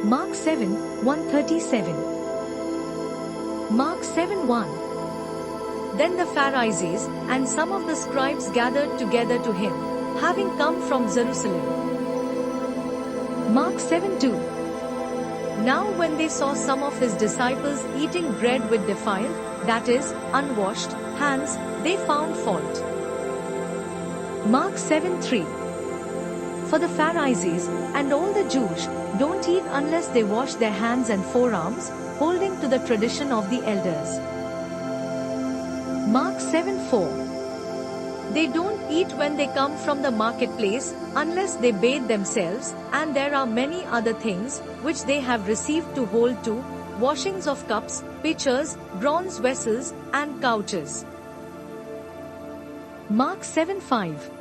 Mark 7, 137. Mark 7, 1. Then the Pharisees and some of the scribes gathered together to him, having come from Jerusalem. Mark 7, 2. Now when they saw some of his disciples eating bread with defiled, that is, unwashed, hands, they found fault. Mark 7, 3. For the Pharisees and all the Jews don't eat unless they wash their hands and forearms, holding to the tradition of the elders. Mark 7, 4. They don't eat when they come from the marketplace, unless they bathe themselves, and there are many other things, which they have received to hold to, washings of cups, pitchers, bronze vessels, and couches. Mark 7, 5.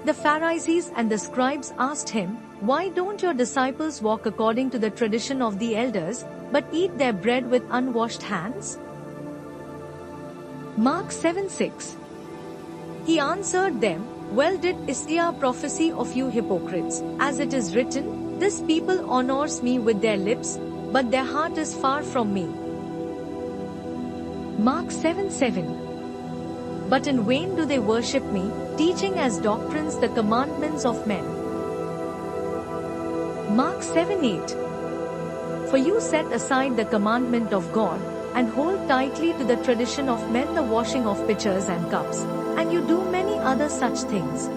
The Pharisees and the scribes asked him, Why don't your disciples walk according to the tradition of the elders, but eat their bread with unwashed hands? Mark 7, 6. He answered them, Well did Isaiah prophesy of you hypocrites, as it is written, This people honors me with their lips, but their heart is far from me. Mark 7, 7. But in vain do they worship me, teaching as doctrines the commandments of men. Mark 7, 8. For you set aside the commandment of God, and hold tightly to the tradition of men the washing of pitchers and cups, and you do many other such things.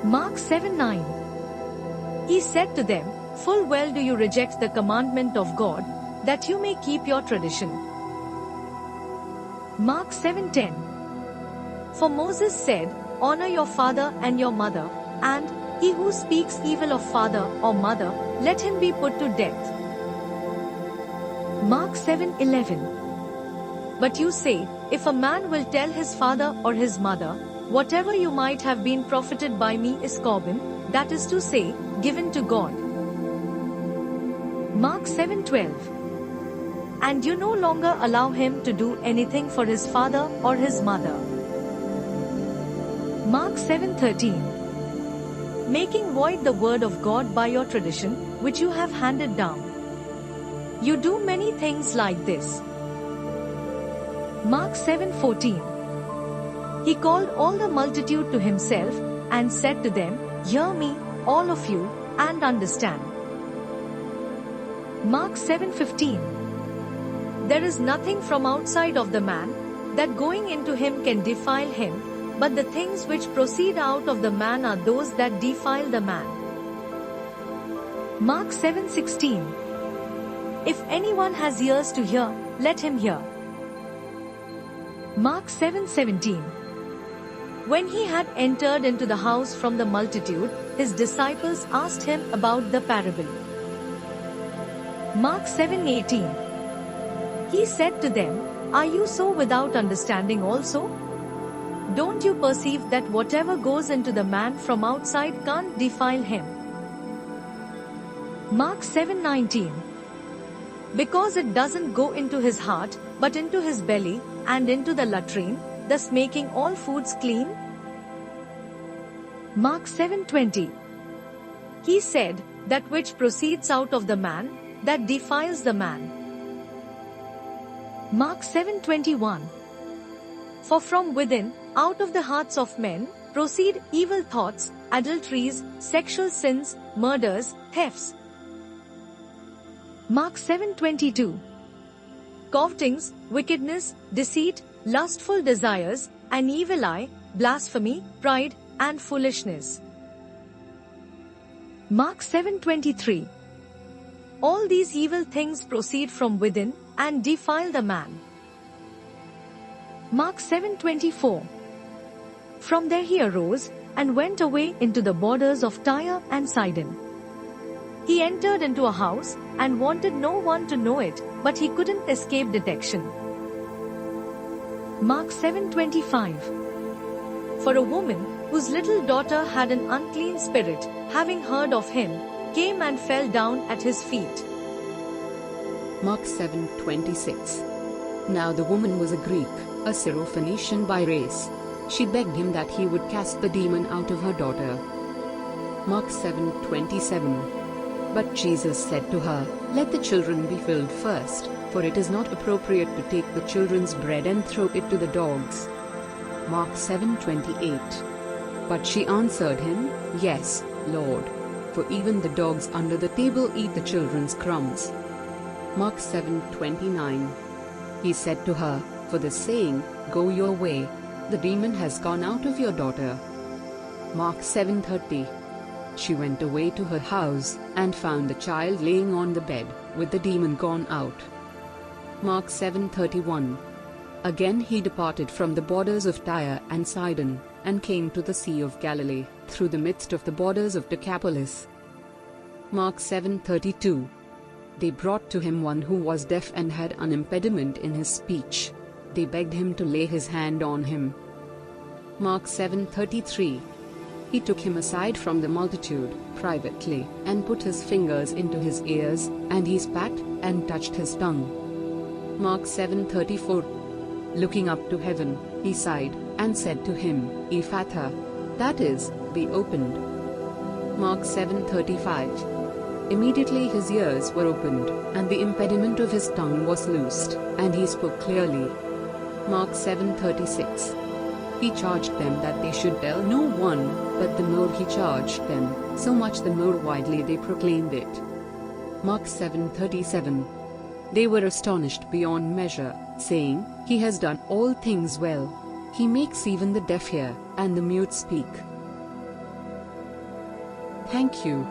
Mark 7, 9. He said to them, Full well do you reject the commandment of God, that you may keep your tradition. Mark 7:10. For Moses said, Honor your father and your mother, and he who speaks evil of father or mother, let him be put to death. Mark 7:11. But you say, if a man will tell his father or his mother, whatever you might have been profited by me is Corban, that is to say, given to God. Mark 7:12. And you no longer allow him to do anything for his father or his mother. Mark 7:13. Making void the word of God by your tradition, which you have handed down. You do many things like this. Mark 7:14. He called all the multitude to himself, and said to them, Hear me, all of you, and understand. Mark 7:15. There is nothing from outside of the man, that going into him can defile him, but the things which proceed out of the man are those that defile the man. Mark 7:16. If anyone has ears to hear, let him hear. Mark 7:17. When he had entered into the house from the multitude, his disciples asked him about the parable. Mark 7:18. He said to them, Are you so without understanding also? Don't you perceive that whatever goes into the man from outside can't defile him? Mark 7:19. Because it doesn't go into his heart, but into his belly, and into the latrine, thus making all foods clean? Mark 7:20. He said, That which proceeds out of the man, that defiles the man. Mark 7:21. For from within, out of the hearts of men, proceed evil thoughts, adulteries, sexual sins, murders, thefts. Mark 7:22. Covetings, wickedness, deceit, lustful desires, an evil eye, blasphemy, pride, and foolishness. Mark 7:23. All these evil things proceed from within, and defile the man. Mark 7:24. From there he arose, and went away into the borders of Tyre and Sidon. He entered into a house, and wanted no one to know it, but he couldn't escape detection. Mark 7:25. For a woman, whose little daughter had an unclean spirit, having heard of him, came and fell down at his feet. Mark 7:26. Now the woman was a Greek, a Syrophoenician by race. She begged him that he would cast the demon out of her daughter. Mark 7:27. But Jesus said to her, "Let the children be filled first, for it is not appropriate to take the children's bread and throw it to the dogs." Mark 7:28. But she answered him, "Yes, Lord. For even the dogs under the table eat the children's crumbs." Mark 7:29. He said to her, "For the saying, 'Go your way,' the demon has gone out of your daughter." Mark 7:30. She went away to her house, and found the child laying on the bed, with the demon gone out. Mark 7:31. Again he departed from the borders of Tyre and Sidon, and came to the Sea of Galilee, through the midst of the borders of Decapolis. Mark 7:32. They brought to him one who was deaf and had an impediment in his speech. They begged him to lay his hand on him. Mark 7:33. He took him aside from the multitude, privately, and put his fingers into his ears, and he spat, and touched his tongue. Mark 7:34. Looking up to heaven, he sighed, and said to him, "Ephphatha," that is, "be opened." Mark 7:35. Immediately his ears were opened, and the impediment of his tongue was loosed, and he spoke clearly. Mark 7:36. He charged them that they should tell no one, but the more he charged them, so much the more widely they proclaimed it. Mark 7:37. They were astonished beyond measure, saying, "He has done all things well. He makes even the deaf hear, and the mute speak." Thank you.